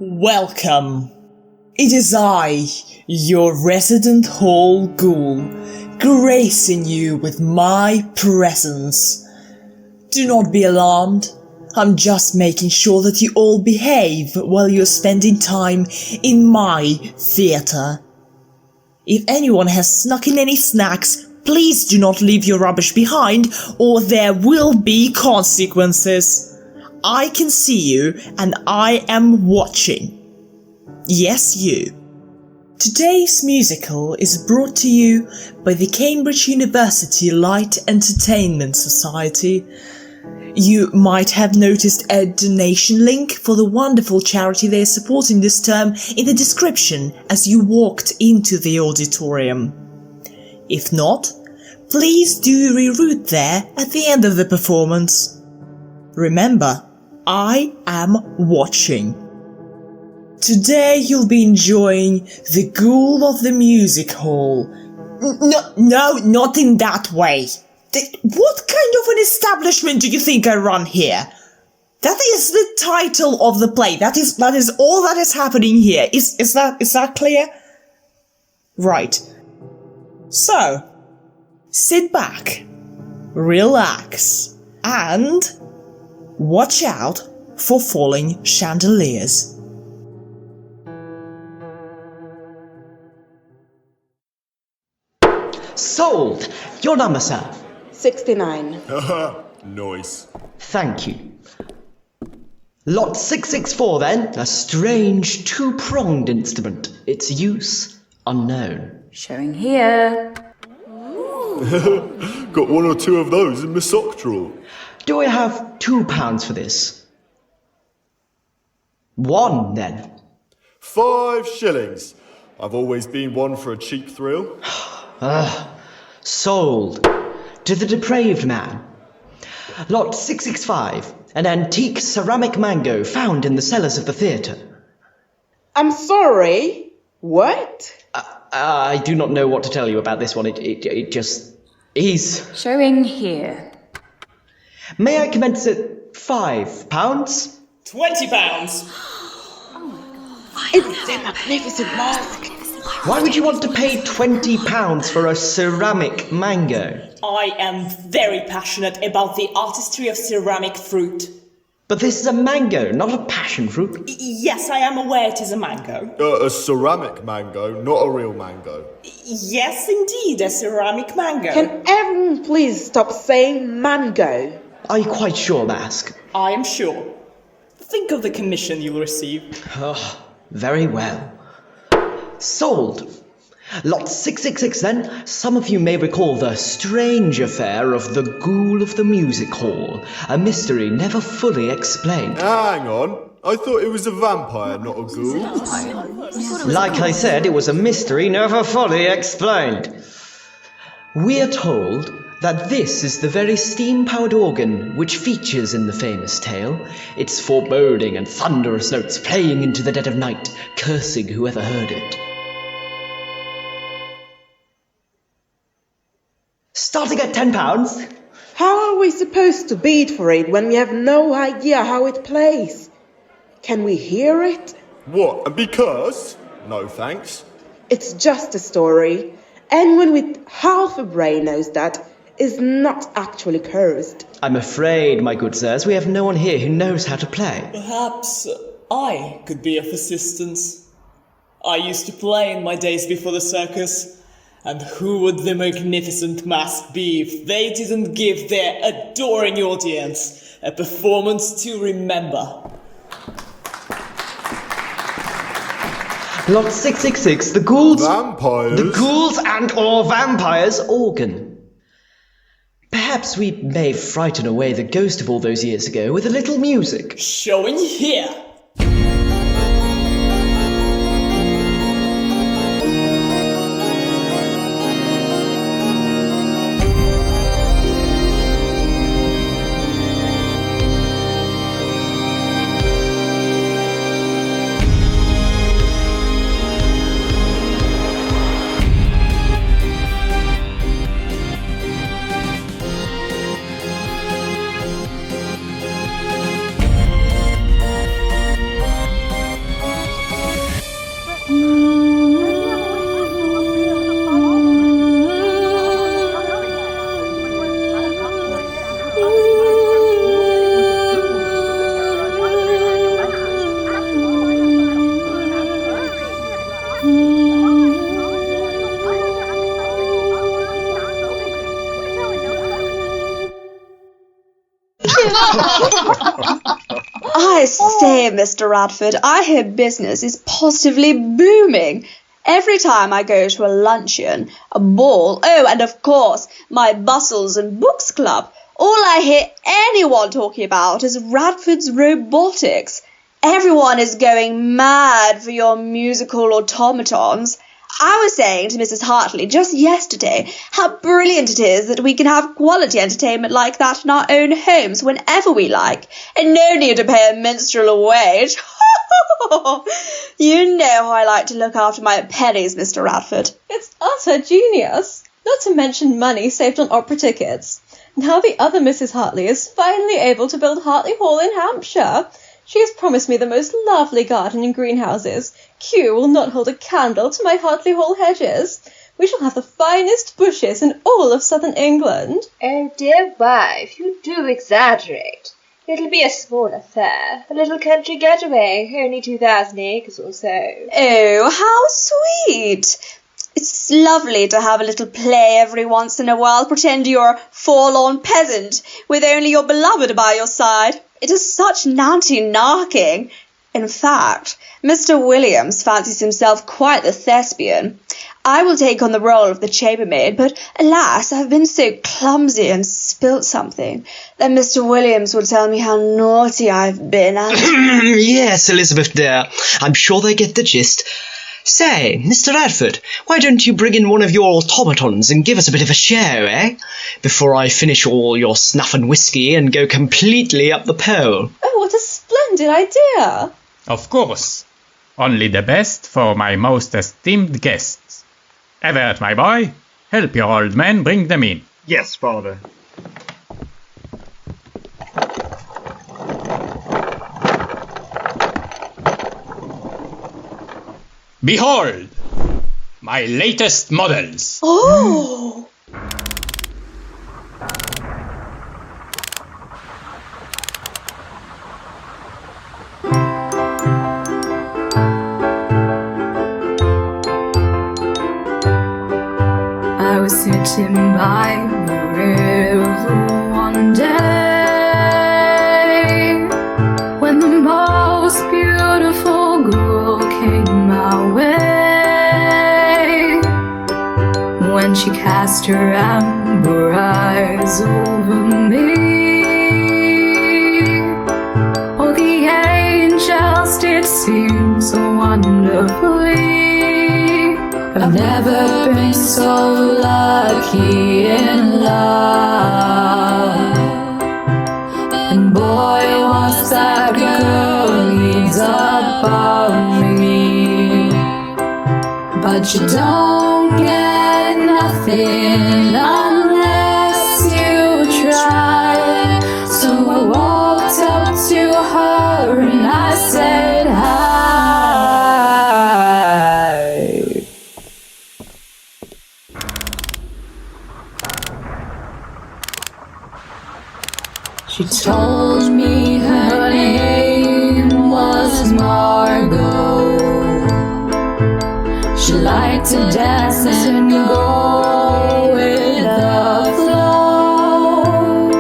Welcome. It is I, your resident hall ghoul, gracing you with my presence. Do not be alarmed. I'm just making sure that you all behave while you're spending time in my theatre. If anyone has snuck in any snacks, please do not leave your rubbish behind, or there will be consequences. I can see you, and I am watching. Yes, you. Today's musical is brought to you by the Cambridge University Light Entertainment Society. You might have noticed a donation link for the wonderful charity they are supporting this term in the description as you walked into the auditorium. If not, please do reroute there at the end of the performance. Remember, I am watching. Today you'll be enjoying the Ghoul of the Music Hall. No, not in that way. What kind of an establishment do you think I run here? That is the title of the play. That is all that is happening here. Is that clear? Right. So, sit back, relax, and watch out for falling chandeliers. Sold! Your number, sir. 69. Nice. Thank you. Lot 664 then, a strange two-pronged instrument. Its use unknown. Showing here. Got one or two of those in my sock drawer. Do I have £2 for this? One, then. 5 shillings. I've always been one for a cheap thrill. Sold. To the depraved man. Lot 665, an antique ceramic mango found in the cellars of the theatre. I'm sorry. What? I do not know what to tell you about this one. It just is. Showing here. May I commence at £5? £20. It's a magnificent mask. Why would you want to pay £20 for a ceramic mango? I am very passionate about the artistry of ceramic fruit. But this is a mango, not a passion fruit. Yes, I am aware it is a mango. A ceramic mango, not a real mango. Yes, indeed, a ceramic mango. Can everyone please stop saying mango? Are you quite sure, Mask? I am sure. Think of the commission you'll receive. Oh, very well. Sold. Lot 666 then. Some of you may recall the strange affair of the Ghoul of the Music Hall, a mystery never fully explained. Hang on. I thought it was a vampire, not a ghoul. Like I said, it was a mystery never fully explained. We are told that this is the very steam-powered organ which features in the famous tale, its foreboding and thunderous notes playing into the dead of night, cursing whoever heard it. Starting at £10. How are we supposed to bid for it when we have no idea how it plays? Can we hear it? What, and because? No thanks. It's just a story. Anyone with half a brain knows that is not actually cursed. I'm afraid, my good sirs, we have no one here who knows how to play. Perhaps I could be of assistance. I used to play in my days before the circus. And who would the magnificent mask be if they didn't give their adoring audience a performance to remember? Lot 666, the ghouls... Vampires? The ghouls and or vampires organ. Perhaps we may frighten away the ghost of all those years ago with a little music. Showing here. say, Mr. Radford, I hear business is positively booming. Every time I go to a luncheon, a ball, and of course, my Bustles and Books Club, all I hear anyone talking about is Radford's robotics. Everyone is going mad for your musical automatons. I was saying to Mrs. Hartley just yesterday how brilliant it is that we can have quality entertainment like that in our own homes whenever we like, and no need to pay a minstrel wage. You know how I like to look after my pennies, Mr. Radford. It's utter genius, not to mention money saved on opera tickets. Now the other Mrs. Hartley is finally able to build Hartley Hall in Hampshire. She has promised me the most lovely garden and greenhouses. Q will not hold a candle to my Hartley Hall hedges. We shall have the finest bushes in all of southern England. Oh, dear wife, you do exaggerate. It'll be a small affair, a little country getaway, only 2,000 acres or so. Oh, how sweet! It's lovely to have a little play every once in a while. Pretend you're a forlorn peasant with only your beloved by your side. It is such nanty narking. In fact, Mr. Williams fancies himself quite the thespian. I will take on the role of the chambermaid, but alas, I've been so clumsy and spilt something that Mr. Williams will tell me how naughty I've been and... Yes, Elizabeth dear, I'm sure they get the gist. Say, Mr. Radford, why don't you bring in one of your automatons and give us a bit of a share, eh? Before I finish all your snuff and whiskey and go completely up the pole. Oh, what a splendid idea! Of course. Only the best for my most esteemed guests. Everett, my boy, help your old man bring them in. Yes, father. Behold, my latest models. Oh! I was sitting by the river one day when the most beautiful girl came my way. When she cast her amber eyes over me, oh, the angels did sing so wonderfully. I've never been so lucky in love, and boy, was that girl leads above me. But you don't get nothing unless you try. So I walked up to her and I said hi. She told me her name was Margot. She liked to dance and go with the flow.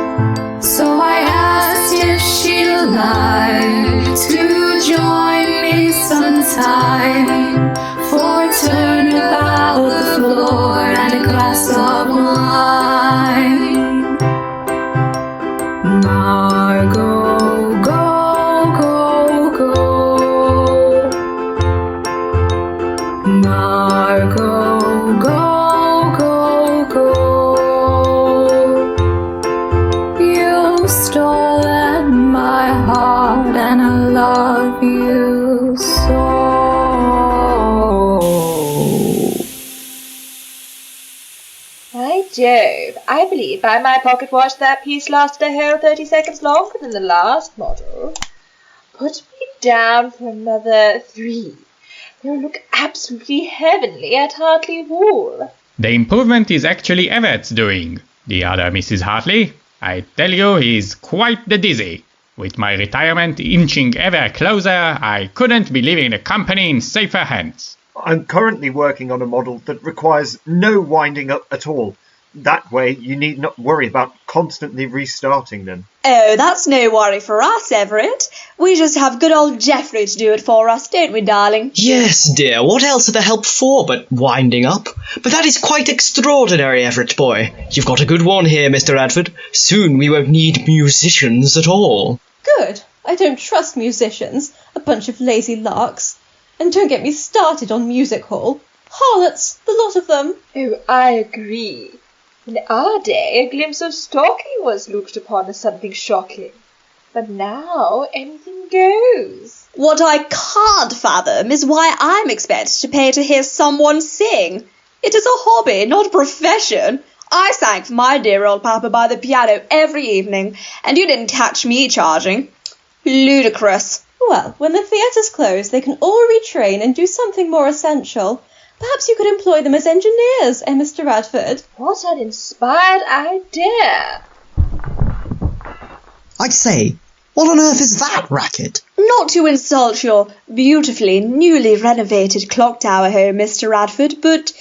So I asked if she'd like to join me sometime for a turn about the floor and a glass of wine. Margot, go, go, go. Margot, go, go, go. You stole my heart and I love you so. By Jove, I believe by my pocket watch that piece lasted a whole 30 seconds longer than the last model. Put me down for another 3. They'll look absolutely heavenly at Hartley Hall. The improvement is actually Everett's doing. The other Mrs. Hartley, I tell you, he's quite the dizzy. With my retirement inching ever closer, I couldn't be leaving the company in safer hands. I'm currently working on a model that requires no winding up at all. That way, you need not worry about constantly restarting them. Oh, that's no worry for us, Everett. We just have good old Geoffrey to do it for us, don't we, darling? Yes, dear. What else are the help for but winding up? But that is quite extraordinary, Everett boy. You've got a good one here, Mr. Radford. Soon we won't need musicians at all. Good. I don't trust musicians. A bunch of lazy larks. And don't get me started on music hall. Harlots, the lot of them. Oh, I agree. In our day, a glimpse of stalking was looked upon as something shocking. But now, anything goes. What I can't fathom is why I'm expected to pay to hear someone sing. It is a hobby, not a profession. I sang for my dear old papa by the piano every evening, and you didn't catch me charging. Ludicrous. Well, when the theatres close, they can all retrain and do something more essential. Perhaps you could employ them as engineers, Mr. Radford. What an inspired idea! I say, what on earth is that racket? Not to insult your beautifully newly renovated clock tower home, Mr. Radford, but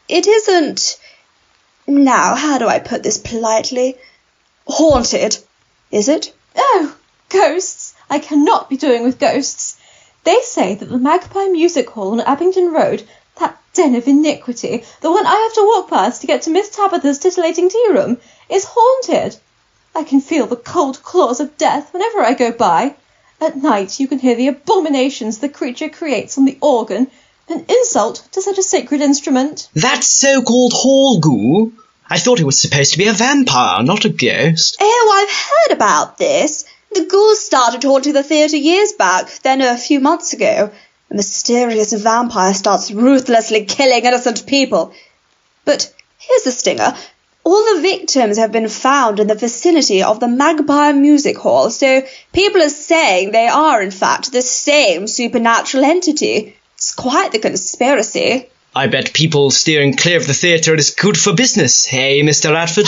it isn't... Now, how do I put this politely? Haunted, is it? Oh, ghosts! I cannot be doing with ghosts. They say that the Magpie Music Hall on Abingdon Road, that den of iniquity, the one I have to walk past to get to Miss Tabitha's titillating tea room, is haunted. I can feel the cold claws of death whenever I go by. At night you can hear the abominations the creature creates on the organ, an insult to such a sacred instrument. That so-called hall ghoul? I thought it was supposed to be a vampire, not a ghost. Oh, I've heard about this. The ghouls started haunting the theatre years back, then a few months ago. A mysterious vampire starts ruthlessly killing innocent people. But here's the stinger. All the victims have been found in the vicinity of the Magpie Music Hall, so people are saying they are, in fact, the same supernatural entity. It's quite the conspiracy. I bet people steering clear of the theatre is good for business, hey, Mr. Radford?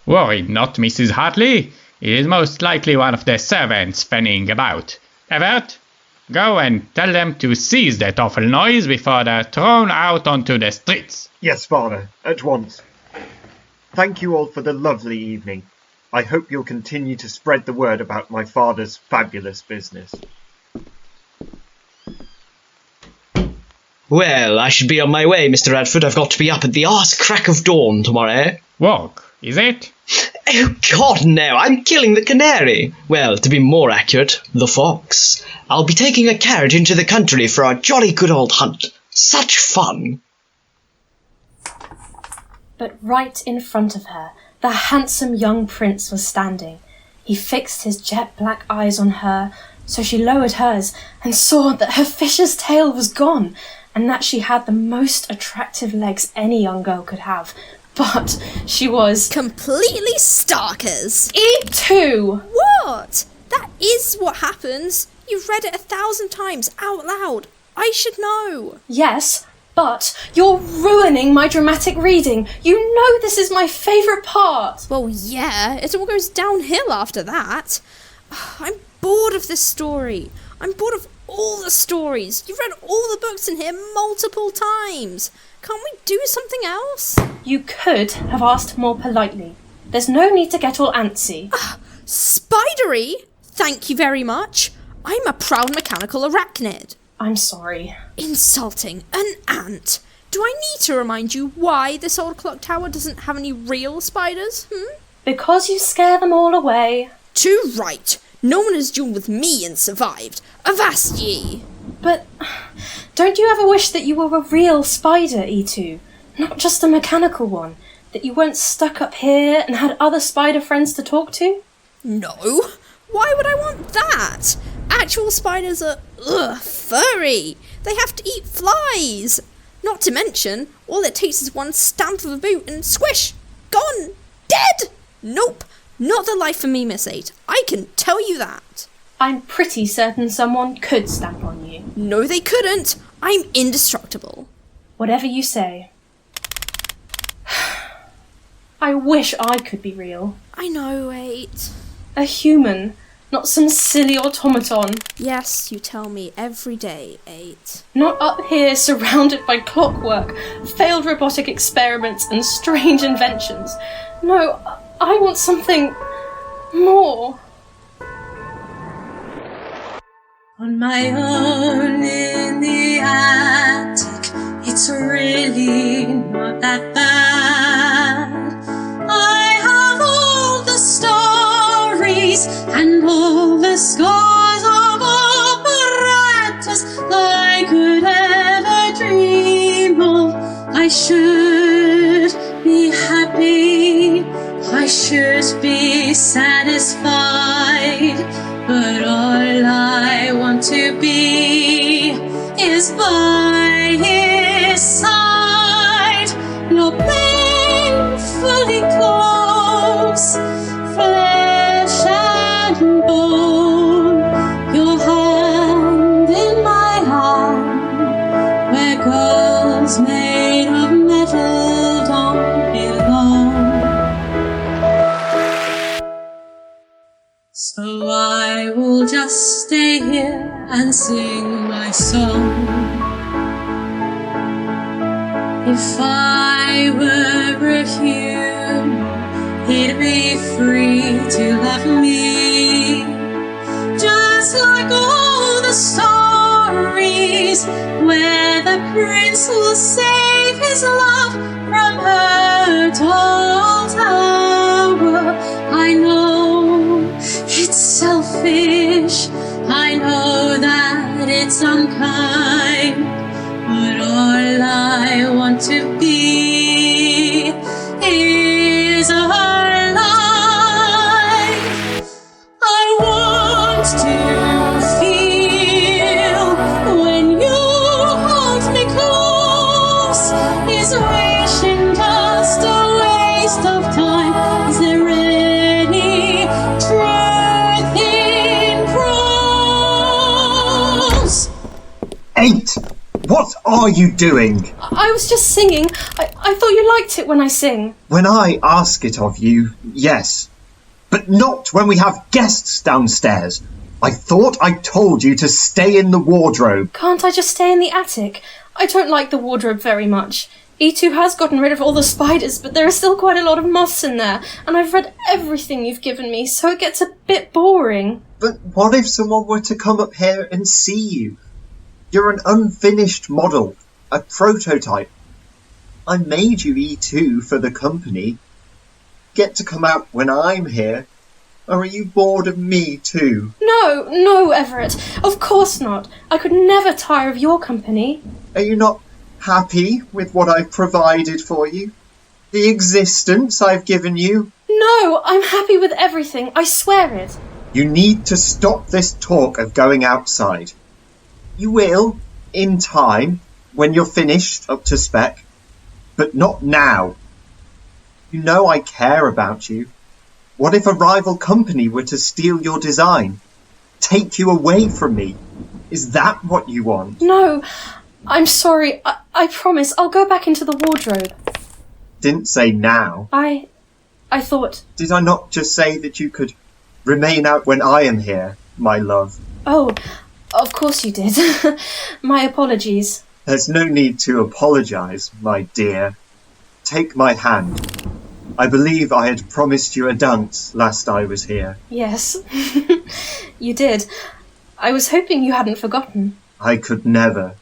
Worry not, Mrs. Hartley. It is most likely one of the servants fanning about. Everett, go and tell them to cease that awful noise before they're thrown out onto the streets. Yes, Father, at once. Thank you all for the lovely evening. I hope you'll continue to spread the word about my father's fabulous business. Well, I should be on my way, Mr. Radford. I've got to be up at the arse crack of dawn tomorrow. Walk, is it? Oh, God, no, I'm killing the canary. Well, to be more accurate, the fox. I'll be taking a carriage into the country for a jolly good old hunt. Such fun. But right in front of her, the handsome young prince was standing. He fixed his jet-black eyes on her, so she lowered hers and saw that her fish's tail was gone, and that she had the most attractive legs any young girl could have. But she was completely starkers. E2! What? That is what happens. You've read it 1,000 times out loud. I should know. Yes, but you're ruining my dramatic reading. You know this is my favourite part. Well, yeah, it all goes downhill after that. I'm bored of this story. I'm bored of all the stories. You've read all the books in here multiple times. Can't we do something else? You could have asked more politely. There's no need to get all antsy. Spidery? Thank you very much. I'm a proud mechanical arachnid. I'm sorry. Insulting. An ant. Do I need to remind you why this old clock tower doesn't have any real spiders? Because you scare them all away. Too right. No one has duelled with me and survived. Avast ye! But don't you ever wish that you were a real spider, E2? Not just a mechanical one? That you weren't stuck up here and had other spider friends to talk to? No. Why would I want that? Actual spiders are, furry. They have to eat flies. Not to mention, all it takes is one stamp of a boot and squish! Gone! Dead! Nope. Not the life for me, Miss 8. I can tell you that. I'm pretty certain someone could stamp on you. No, they couldn't. I'm indestructible. Whatever you say. I wish I could be real. I know, 8. A human, not some silly automaton. Yes, you tell me every day, 8. Not up here surrounded by clockwork, failed robotic experiments and strange inventions. No, I want something more. On my own in the attic, it's really not that bad. I have all the stories and all the scores of operettas I could ever dream of. I should be happy, I should be satisfied, but all I want to be is by his side. You're painfully close, flesh and bone, your hand in my hand, where girls made of metal don't belong. So I will just stay here and sing my song. If I were a human, he'd be free to love me, just like all the stories where the prince will save his love from her tall tower. I know it's selfish, I know that it's unkind, but all I want to be is alive. I want to feel when you hold me close. Is wishing just a waste of time? Is there any truth in prose? 8! What are you doing? I was just singing. I thought you liked it when I sing. When I ask it of you, yes. But not when we have guests downstairs. I thought I told you to stay in the wardrobe. Can't I just stay in the attic? I don't like the wardrobe very much. E2 has gotten rid of all the spiders, but there are still quite a lot of moths in there, and I've read everything you've given me, so it gets a bit boring. But what if someone were to come up here and see you? You're an unfinished model, a prototype. I made you E2 for the company. Get to come out when I'm here. Or are you bored of me too? No, Everett. Of course not. I could never tire of your company. Are you not happy with what I've provided for you? The existence I've given you? No, I'm happy with everything. I swear it. You need to stop this talk of going outside. You will, in time, when you're finished up to spec, but not now. You know I care about you. What if a rival company were to steal your design? Take you away from me? Is that what you want? No, I'm sorry. I promise I'll go back into the wardrobe. Didn't say now. I thought... Did I not just say that you could remain out when I am here, my love? Oh, of course you did. My apologies. There's no need to apologise, my dear. Take my hand. I believe I had promised you a dance last I was here. Yes, you did. I was hoping you hadn't forgotten. I could never.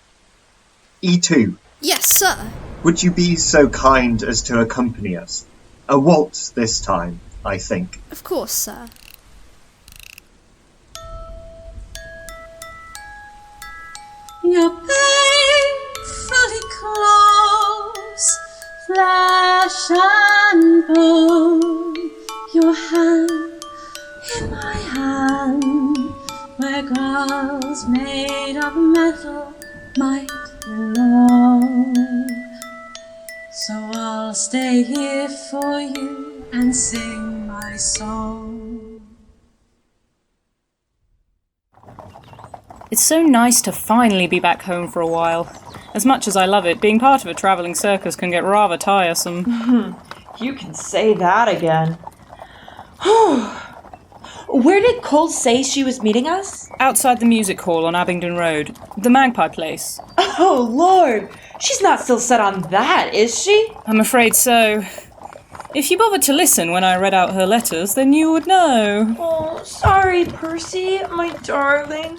E2. Yes, sir. Would you be so kind as to accompany us? A waltz this time, I think. Of course, sir. You're painfully close, flesh and bone, your hand in my hand, where girls made of metal might belong. So I'll stay here for you and sing my song. It's so nice to finally be back home for a while. As much as I love it, being part of a travelling circus can get rather tiresome. You can say that again. Where did Cole say she was meeting us? Outside the music hall on Abingdon Road. The Magpie place. Oh, Lord! She's not still set on that, is she? I'm afraid so. If you bothered to listen when I read out her letters, then you would know. Oh, sorry, Percy, my darling.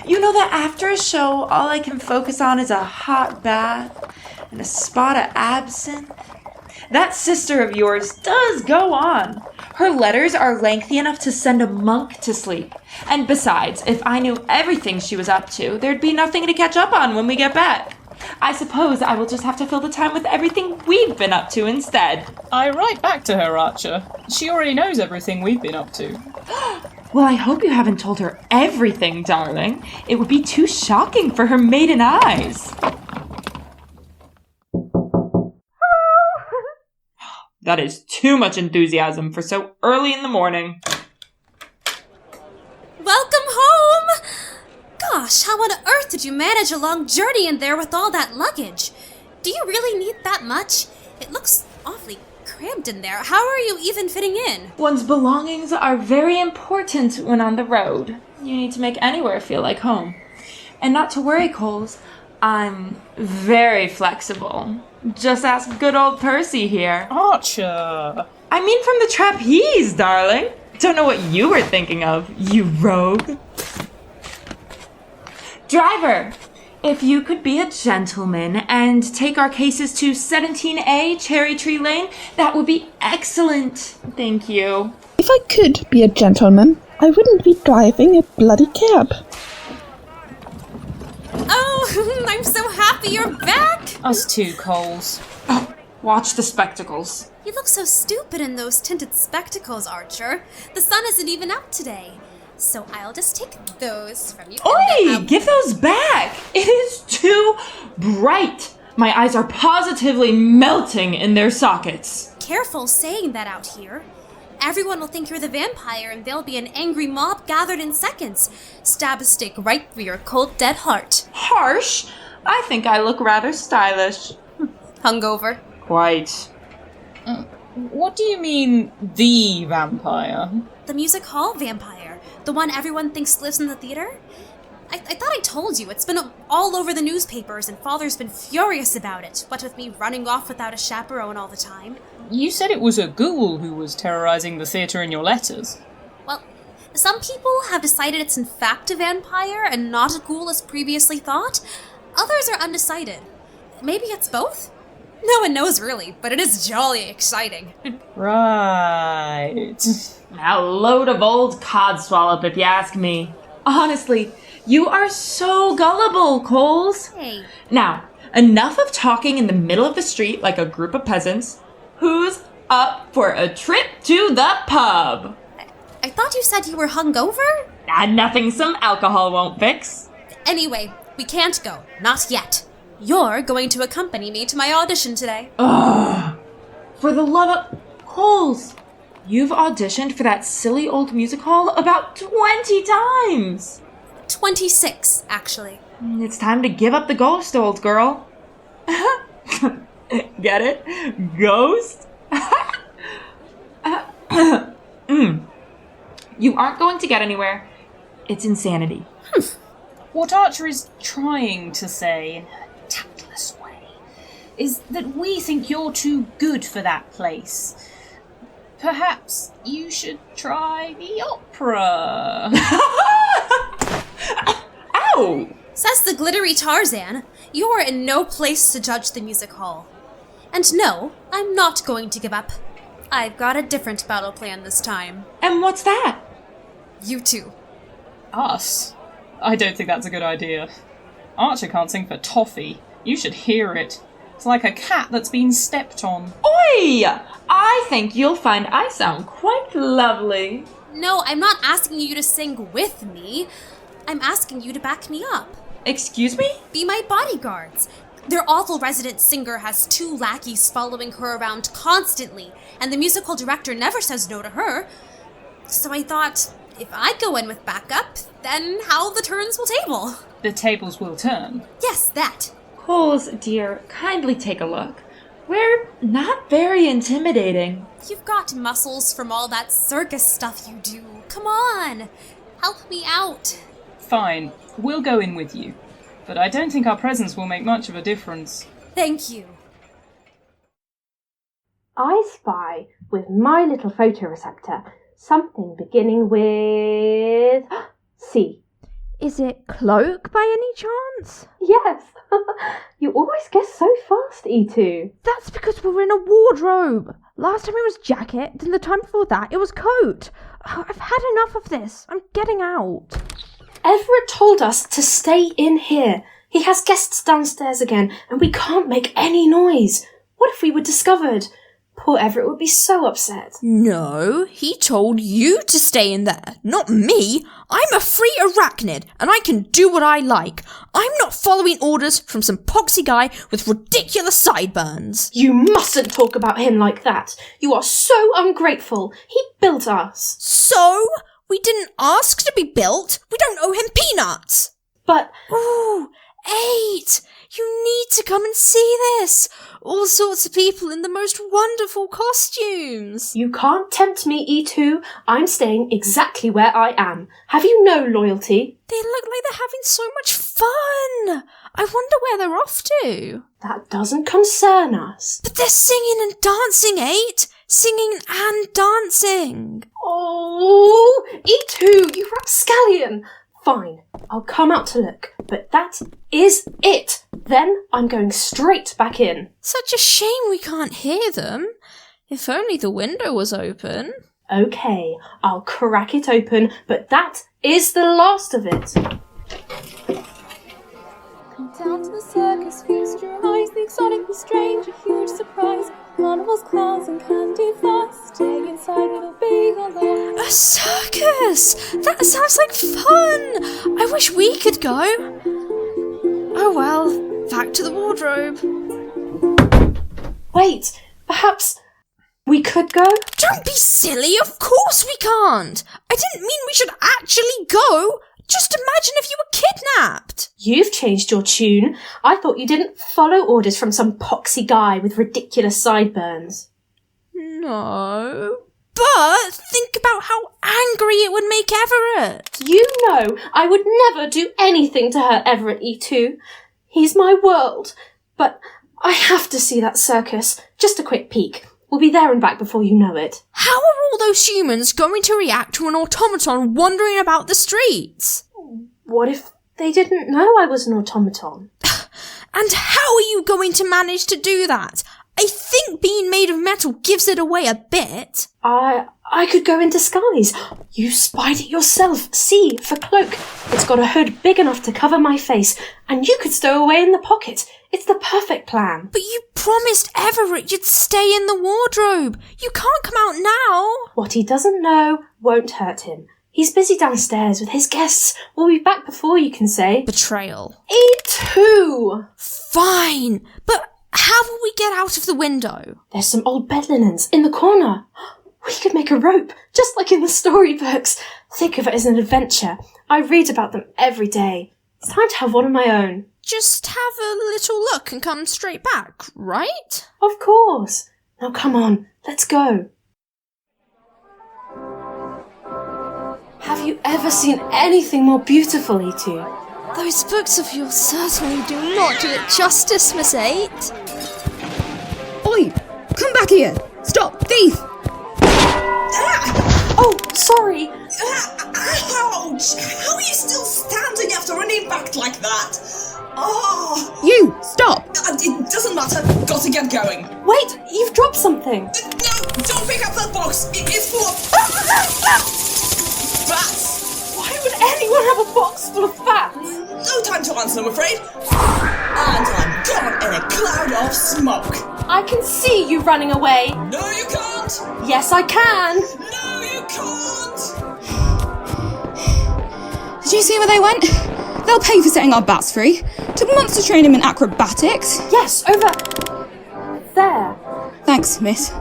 You know that after a show, all I can focus on is a hot bath and a spot of absinthe? That sister of yours does go on. Her letters are lengthy enough to send a monk to sleep. And besides, if I knew everything she was up to, there'd be nothing to catch up on when we get back. I suppose I will just have to fill the time with everything we've been up to instead. I write back to her, Archer. She already knows everything we've been up to. Well, I hope you haven't told her everything, darling. It would be too shocking for her maiden eyes. That is too much enthusiasm for so early in the morning. Welcome home! Gosh, how on earth did you manage a long journey in there with all that luggage? Do you really need that much? It looks awfully cramped in there. How are you even fitting in? One's belongings are very important when on the road. You need to make anywhere feel like home. And not to worry, Coles, I'm very flexible. Just ask good old Percy here. Archer! I mean from the trapeze, darling. Don't know what you were thinking of, you rogue. Driver, if you could be a gentleman and take our cases to 17A Cherry Tree Lane, that would be excellent. Thank you. If I could be a gentleman, I wouldn't be driving a bloody cab. Oh, I'm so happy you're back! Us too, Coles. Oh, watch the spectacles. You look so stupid in those tinted spectacles, Archer. The sun isn't even out today. So I'll just take those from you. Oi! Give those back! It is too bright. My eyes are positively melting in their sockets. Careful saying that out here. Everyone will think you're the vampire and there'll be an angry mob gathered in seconds. Stab a stake right through your cold, dead heart. Harsh? I think I look rather stylish. Hungover? Quite. What do you mean, the vampire? The music hall vampire. The one everyone thinks lives in the theater? I thought I told you. It's been all over the newspapers and Father's been furious about it. What with me running off without a chaperone all the time. You said it was a ghoul who was terrorizing the theatre in your letters. Well, some people have decided it's in fact a vampire and not a ghoul as previously thought. Others are undecided. Maybe it's both? No one knows really, but it is jolly exciting. Right. A load of old codswallop if you ask me. Honestly, you are so gullible, Coles. Hey. Now, enough of talking in the middle of the street like a group of peasants. Who's up for a trip to the pub? I thought you said you were hungover? Nothing some alcohol won't fix. Anyway, we can't go. Not yet. You're going to accompany me to my audition today. Ugh. For the love of... Coles, you've auditioned for that silly old music hall about 20 times. 26, actually. It's time to give up the ghost, old girl. Get it? Ghost? You aren't going to get anywhere. It's insanity. What Archer is trying to say in a tactless way is that we think you're too good for that place. Perhaps you should try the opera. Ow! Says the glittery Tarzan. You're in no place to judge the music hall. And no, I'm not going to give up. I've got a different battle plan this time. And what's that? You two. Us? I don't think that's a good idea. Archer can't sing for toffee. You should hear it. It's like a cat that's been stepped on. Oi! I think you'll find I sound quite lovely. No, I'm not asking you to sing with me. I'm asking you to back me up. Excuse me? Be my bodyguards. Their awful resident singer has 2 lackeys following her around constantly, and the musical director never says no to her. So I thought, if I go in with backup, then how the turns will table. The tables will turn. Yes, that. Coles, dear, kindly take a look. We're not very intimidating. You've got muscles from all that circus stuff you do. Come on, help me out. Fine, we'll go in with you. But I don't think our presence will make much of a difference. Thank you. I spy with my little photoreceptor something beginning with C. Is it cloak by any chance? Yes. You always guess so fast, E2. That's because we're in a wardrobe. Last time it was jacket, then the time before that it was coat. I've had enough of this. I'm getting out. Everett told us to stay in here. He has guests downstairs again, and we can't make any noise. What if we were discovered? Poor Everett would be so upset. No, he told you to stay in there, not me. I'm a free arachnid, and I can do what I like. I'm not following orders from some poxy guy with ridiculous sideburns. You mustn't talk about him like that. You are so ungrateful. He built us. So? We didn't ask to be built. We don't owe him peanuts. But... Ooh, 8! You need to come and see this. All sorts of people in the most wonderful costumes. You can't tempt me, E2. I'm staying exactly where I am. Have you no loyalty? They look like they're having so much fun. I wonder where they're off to. That doesn't concern us. But they're singing and dancing, 8. Singing and dancing. Oh, E2, you rapscallion. Fine, I'll come out to look, but that is it. Then I'm going straight back in. Such a shame we can't hear them. If only the window was open. Okay, I'll crack it open, but that is the last of it. Come down to the circus, feast your eyes, the exotic, the strange, a huge surprise. Carnivals, clowns, and candy fast. Stay inside, it'll be alone. A circus! That sounds like fun! I wish we could go. Oh well, back to the wardrobe. Wait, perhaps we could go? Don't be silly, of course we can't! I didn't mean we should actually go! Just imagine if you were kidnapped! You've changed your tune. I thought you didn't follow orders from some poxy guy with ridiculous sideburns. No. But think about how angry it would make Everett. You know I would never do anything to hurt Everett, E2. He's my world. But I have to see that circus. Just a quick peek. We'll be there and back before you know it. How are all those humans going to react to an automaton wandering about the streets? What if they didn't know I was an automaton? And how are you going to manage to do that? I think being made of metal gives it away a bit. I could go in disguise. You spied it yourself. See, for cloak. It's got a hood big enough to cover my face, and you could stow away in the pocket. It's the perfect plan. But you promised Everett you'd stay in the wardrobe. You can't come out now. What he doesn't know won't hurt him. He's busy downstairs with his guests. We'll be back before you can say... Betrayal. E2! Fine, but how will we get out of the window? There's some old bed linens in the corner. We could make a rope, just like in the storybooks. Think of it as an adventure. I read about them every day. It's time to have one of my own. Just have a little look and come straight back, right? Of course. Now come on, let's go. Have you ever seen anything more beautiful, E2? Those books of yours certainly do not do it justice, Miss 8. Oi! Come back here! Stop, thief! Oh, sorry. Ouch! How are you still standing after an impact like that? Oh! You! Stop! It doesn't matter. Got to get going. Wait, you've dropped something. No, don't pick up that box. It's full of bats. Why would anyone have a box full of bats? No time to answer, I'm afraid. And I'm gone in a cloud of smoke. I can see you running away. No, you can't. Yes, I can. No, you can't. Did you see where they went? They'll pay for setting our bats free. Took months to train him in acrobatics. Yes, over there. Thanks, miss.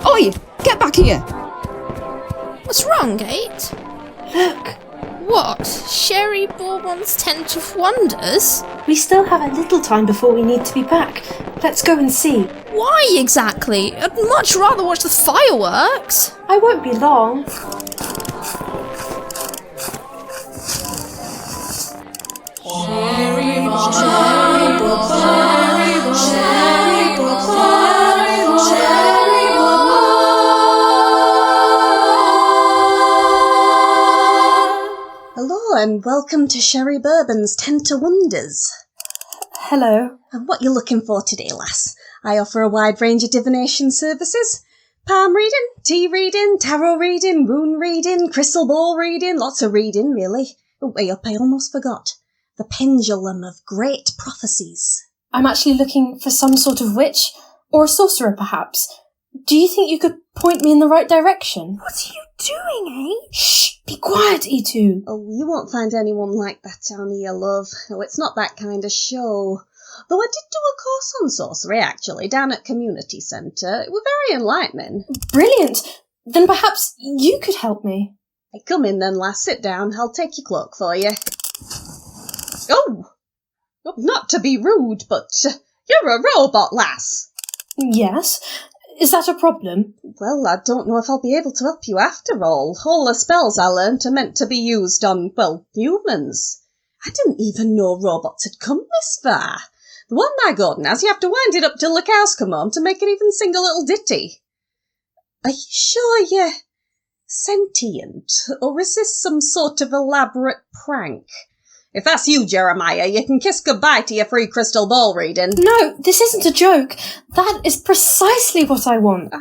Oi! Get back here! What's wrong, 8? Look. What? Sherry Bourbon's Tent of Wonders? We still have a little time before we need to be back. Let's go and see. Why exactly? I'd much rather watch the fireworks. I won't be long. Cherry Bourbon, Oh, and welcome to Sherry Bourbon's 10 to Wonders. Hello. And what you looking for today, lass? I offer a wide range of divination services. Palm reading, tea reading, tarot reading, rune reading, crystal ball reading, lots of reading, really. Oh, way up, I almost forgot. The pendulum of great prophecies. I'm actually looking for some sort of witch, or a sorcerer perhaps. Do you think you could point me in the right direction? What are you doing, eh? Shh! Be quiet, E2! Oh, you won't find anyone like that down here, love. Oh, it's not that kind of show. Though I did do a course on sorcery, actually, down at Community Centre. It was very enlightening. Brilliant! Then perhaps you could help me. Hey, come in then, lass. Sit down. I'll take your cloak for you. Oh! Not to be rude, but you're a robot, lass. Yes? Is that a problem? Well, I don't know if I'll be able to help you after all. All the spells I learnt are meant to be used on, well, humans. I didn't even know robots had come this far. The one my garden has, you have to wind it up till the cows come home to make it even sing a little ditty. Are you sure you're sentient, or is this some sort of elaborate prank? If that's you, Jeremiah, you can kiss goodbye to your free crystal ball reading. No, this isn't a joke. That is precisely what I want.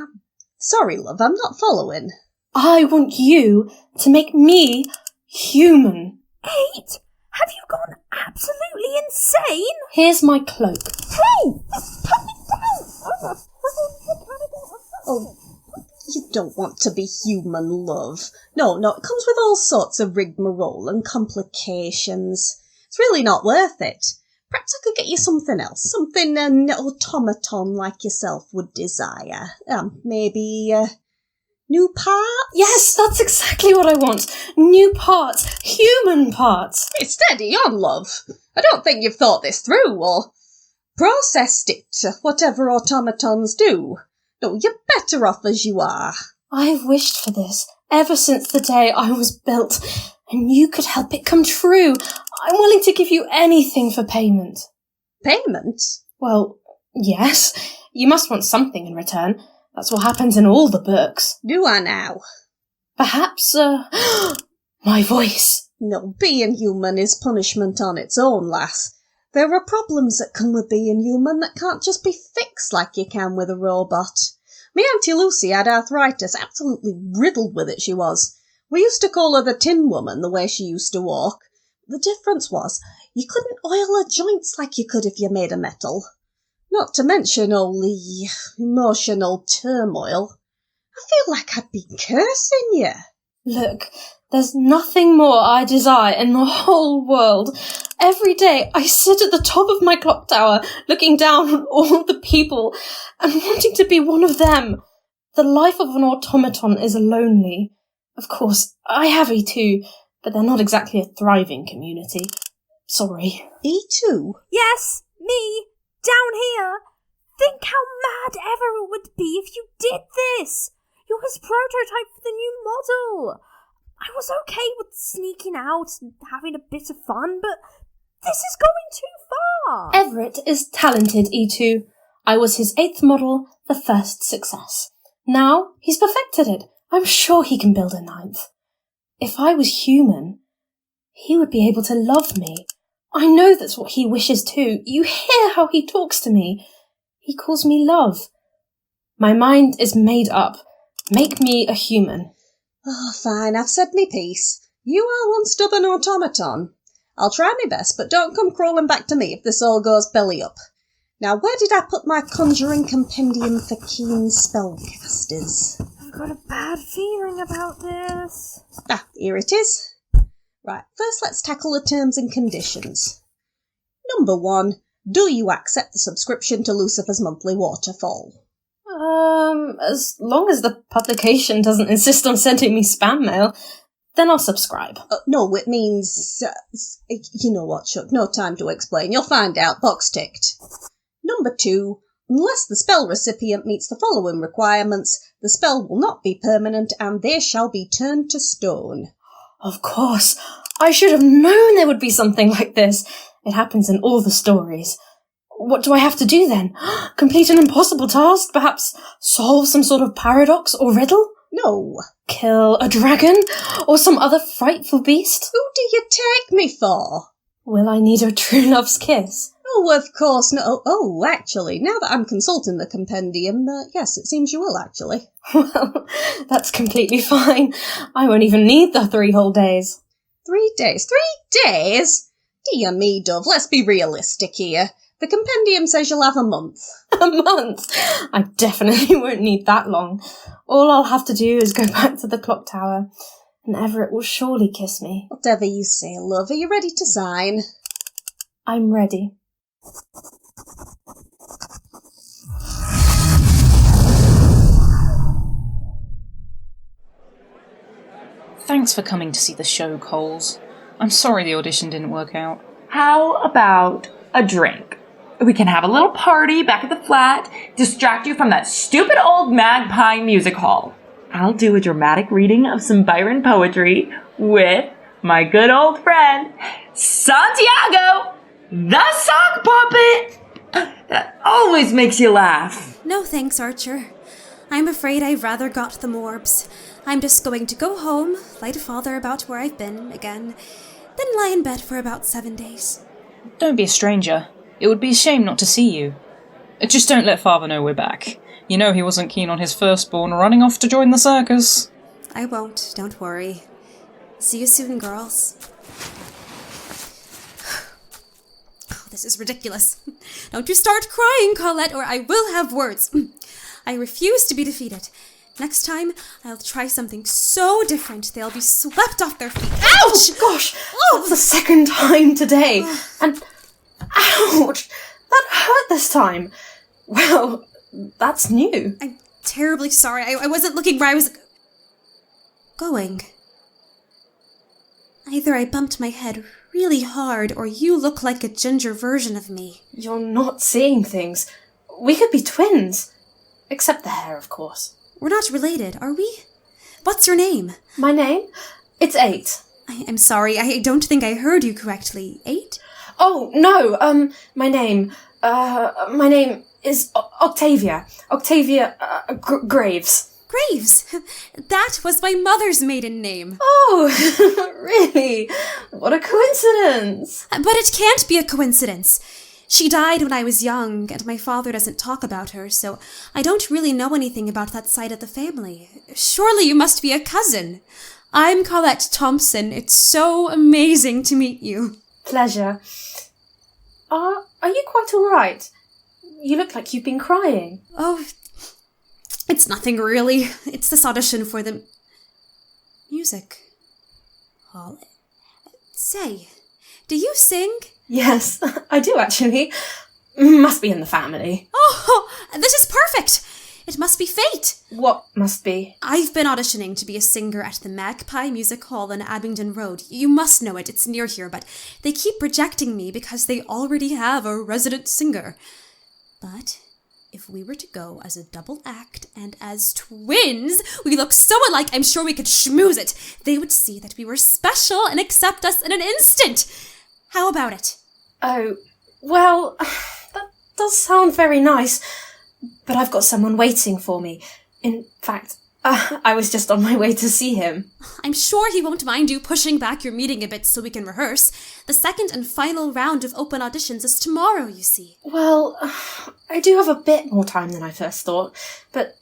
Sorry, love, I'm not following. I want you to make me human. Kate, have you gone absolutely insane? Here's my cloak. Hey! Put me down! Oh, you don't want to be human, love. No, it comes with all sorts of rigmarole and complications. It's really not worth it. Perhaps I could get you something else, something an automaton like yourself would desire. Maybe, new parts? Yes, that's exactly what I want. New parts. Human parts. Hey, steady on, love. I don't think you've thought this through, or processed it, whatever automatons do. No, you're better off as you are. I've wished for this ever since the day I was built, and you could help it come true. I'm willing to give you anything for payment. Payment? Well, yes. You must want something in return. That's what happens in all the books. Do I now? Perhaps, my voice. No, being human is punishment on its own, lass. There are problems that come with being human that can't just be fixed like you can with a robot. Me Auntie Lucy had arthritis, absolutely riddled with it she was. We used to call her the Tin Woman, the way she used to walk. The difference was, you couldn't oil her joints like you could if you made of metal. Not to mention all the emotional turmoil. I feel like I'd be cursing you. Look, there's nothing more I desire in the whole world. Every day I sit at the top of my clock tower, looking down on all the people and wanting to be one of them. The life of an automaton is lonely. Of course, I have E2, but they're not exactly a thriving community. Sorry. E2? Yes, me, down here. Think how mad Everett would be if you did this. You're his prototype for the new model. I was okay with sneaking out and having a bit of fun, but this is going too far. Everett is talented, E2. I was his 8th model, the first success. Now he's perfected it. I'm sure he can build a 9th. If I was human, he would be able to love me. I know that's what he wishes too. You hear how he talks to me. He calls me love. My mind is made up. Make me a human. Oh, fine, I've said me piece. You are one stubborn automaton. I'll try my best, but don't come crawling back to me if this all goes belly up. Now, where did I put my conjuring compendium for keen spellcasters? I've got a bad feeling about this. Here it is. Right, first let's tackle the terms and conditions. Number 1, do you accept the subscription to Lucifer's monthly waterfall? As long as the publication doesn't insist on sending me spam mail, then I'll subscribe. No, it means... you know what, Chuck, no time to explain. You'll find out, box ticked. Number 2, unless the spell recipient meets the following requirements, the spell will not be permanent and they shall be turned to stone. Of course. I should have known there would be something like this. It happens in all the stories. What do I have to do then? Complete an impossible task? Perhaps solve some sort of paradox or riddle? No, Kill a dragon? Or some other frightful beast? Who do you take me for? Will I need a true love's kiss? Oh, of course no. Oh, actually, now that I'm consulting the compendium, yes, it seems you will, actually. Well, that's completely fine. I won't even need the 3 whole days. 3 days? 3 days? Dear me, Dove, let's be realistic here. The compendium says you'll have a month. A month? I definitely won't need that long. All I'll have to do is go back to the clock tower, and Everett will surely kiss me. Whatever you say, love. Are you ready to sign? I'm ready. Thanks for coming to see the show, Coles. I'm sorry the audition didn't work out. How about a drink? We can have a little party back at the flat, distract you from that stupid old Magpie music hall. I'll do a dramatic reading of some Byron poetry with my good old friend, Santiago, the sock puppet. That always makes you laugh. No thanks, Archer. I'm afraid I rather got the morbs. I'm just going to go home, lie to Father about where I've been again, then lie in bed for about 7 days. Don't be a stranger. It would be a shame not to see you. Just don't let Father know we're back. You know he wasn't keen on his firstborn running off to join the circus. I won't, don't worry. See you soon, girls. Oh, this is ridiculous. Don't you start crying, Colette, or I will have words. I refuse to be defeated. Next time, I'll try something so different they'll be swept off their feet. Ouch! Gosh! That's the 2nd time today. And ouch! That hurt this time. Well, that's new. I'm terribly sorry. I wasn't looking where I was going. Either I bumped my head really hard, or you look like a ginger version of me. You're not seeing things. We could be twins. Except the hair, of course. We're not related, are we? What's your name? My name? It's 8. I'm sorry, I don't think I heard you correctly. 8? Oh, no, my name is Octavia. Octavia, Graves. Graves? That was my mother's maiden name. Oh, really? What a coincidence. But it can't be a coincidence. She died when I was young, and my father doesn't talk about her, so I don't really know anything about that side of the family. Surely you must be a cousin. I'm Colette Thompson. It's so amazing to meet you. Pleasure. Are you quite all right? You look like you've been crying. Oh, it's nothing really. It's this audition for the music hall. Say, do you sing? Yes, I do actually. Must be in the family. Oh, this is perfect. It must be fate. What must be? I've been auditioning to be a singer at the Magpie Music Hall in Abingdon Road. You must know it, it's near here, but they keep rejecting me because they already have a resident singer. But if we were to go as a double act and as twins, we look so alike, I'm sure we could schmooze it. They would see that we were special and accept us in an instant. How about it? Oh, well, that does sound very nice, but I've got someone waiting for me. In fact, I was just on my way to see him. I'm sure he won't mind you pushing back your meeting a bit so we can rehearse. The 2nd and final round of open auditions is tomorrow, you see. Well, I do have a bit more time than I first thought, but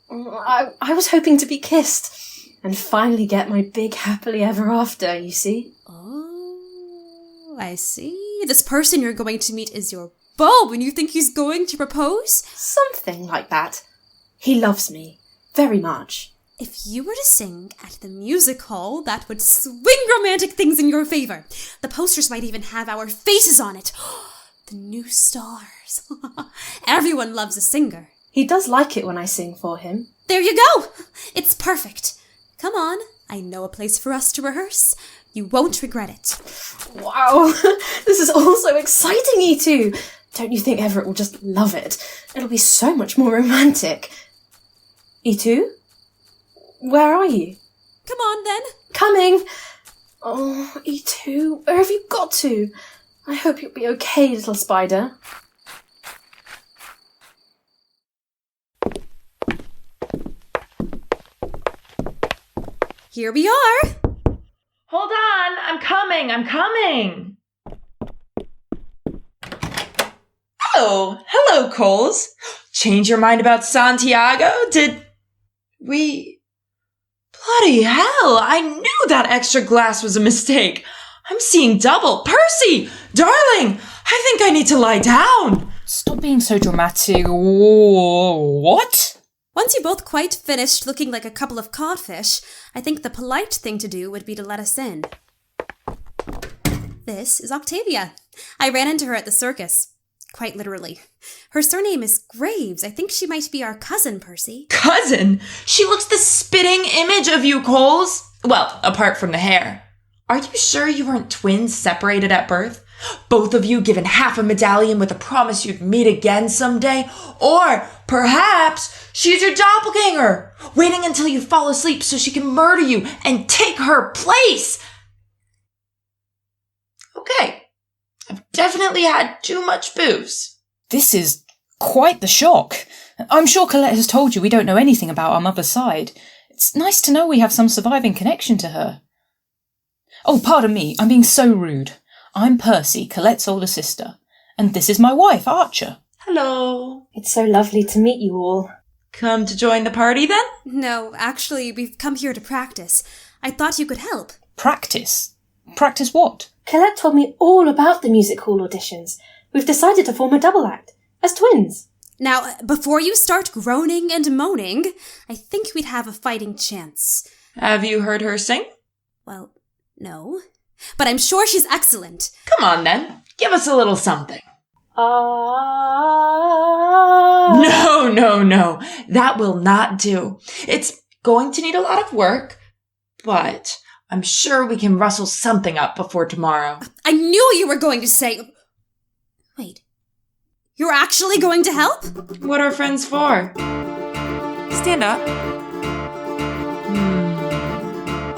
I was hoping to be kissed and finally get my big happily ever after, you see. Oh, I see. This person you're going to meet is your beau and you think he's going to propose? Something like that. He loves me. Very much. If you were to sing at the music hall, that would swing romantic things in your favor. The posters might even have our faces on it. The new stars. Everyone loves a singer. He does like it when I sing for him. There you go. It's perfect. Come on. I know a place for us to rehearse. You won't regret it. Wow. This is all so exciting, you two. Don't you think Everett will just love it? It'll be so much more romantic. E2? Where are you? Come on, then. Coming! Oh, E2, where have you got to? I hope you'll be okay, little spider. here we are. Hold on, I'm coming. Oh, hello, Coles. Change your mind about Santiago? Did we... Bloody hell, I knew that extra glass was a mistake. I'm seeing double. Percy! Darling! I think I need to lie down. Stop being so dramatic. What? Once you're both quite finished looking like a couple of codfish, I think the polite thing to do would be to let us in. This is Octavia. I ran into her at the circus. Quite literally. Her surname is Graves. I think she might be our cousin, Percy. Cousin? She looks the spitting image of you, Coles. Well, apart from the hair. Are you sure you weren't twins separated at birth? Both of you given half a medallion with a promise you'd meet again someday? Or perhaps she's your doppelganger, waiting until you fall asleep so she can murder you and take her place? Okay, I've definitely had too much booze. This is quite the shock. I'm sure Colette has told you we don't know anything about our mother's side. It's nice to know we have some surviving connection to her. Oh, pardon me, I'm being so rude. I'm Percy, Colette's older sister, and this is my wife, Archer. Hello. It's so lovely to meet you all. Come to join the party, then? No, actually, we've come here to practice. I thought you could help. Practice? Practice what? Colette told me all about the music hall auditions. We've decided to form a double act, as twins. Now, before you start groaning and moaning, I think we'd have a fighting chance. Have you heard her sing? Well, no. But I'm sure she's excellent. Come on, then. Give us a little something. No. That will not do. It's going to need a lot of work, but I'm sure we can rustle something up before tomorrow. I knew you were going to say... Wait. You're actually going to help? What are friends for? Stand up.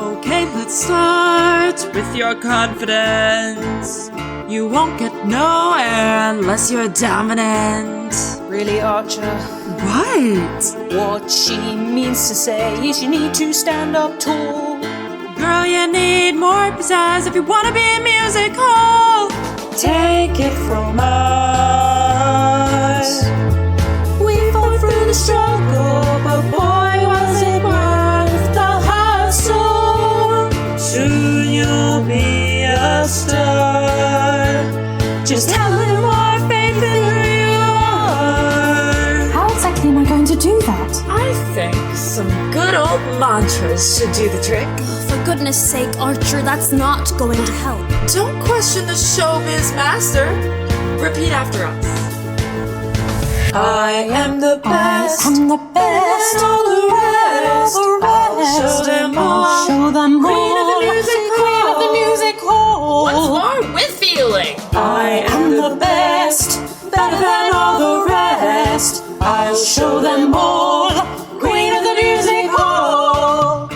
Okay, let's start with your confidence. You won't get nowhere unless you're dominant. Really, Archer? What? What she means to say is you need to stand up tall. Girl, you need more pizzazz if you want to be in music hall. Take it from us. We fought through the struggle, but boy, was it worth the hustle. Soon you'll be a star. Just have a little more faith in who you are. How exactly am I going to do that? I think some good old mantras should do the trick. For goodness sake, Archer, that's not going to help. Don't question the showbiz master. Repeat after us. I am the best. I'm the best. And all the rest. I'll show them all. Show them Queen of the music hall. Queen of the music hall. Once more with feeling. I am the best. Better than all the rest. I'll show them all. Queen of the music hall.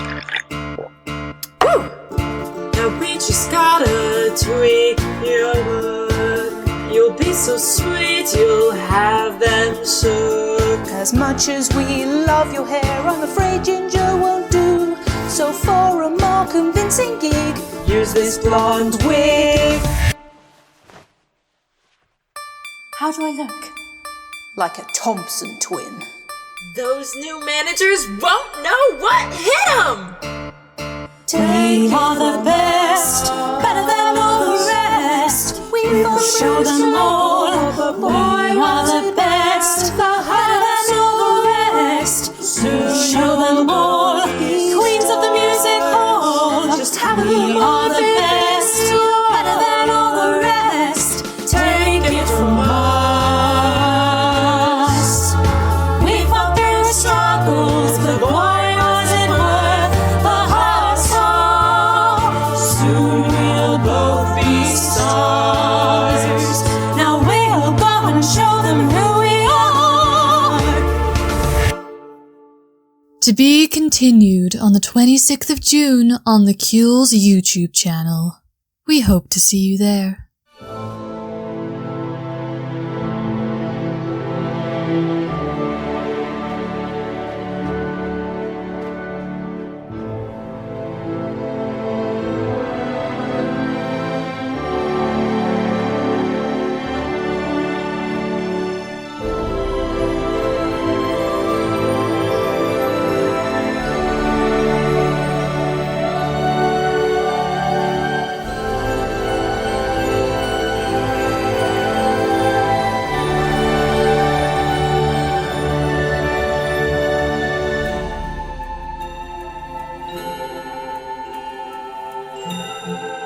Now we just gotta tweak your look. You'll be so sweet, you'll have them shook. As much as we love your hair, I'm afraid ginger won't do. So for a more convincing gig, Use this blonde wig. how do I look? Like a Thompson twin. Those new managers won't know what hit 'em. We are the best, better than all the rest. We will show them all. We are the best, better than all the rest. Soon show them all. Queens of the music hall. Just have a look. We are the best, better than all the rest. Take it from us. We fought through the struggles, but boy, was it worth the hustle. Soon we'll both be stars. Now we'll go and show them who we are. To be continued on the 26th of June on the Ghoul's YouTube channel. We hope to see you there. Bye.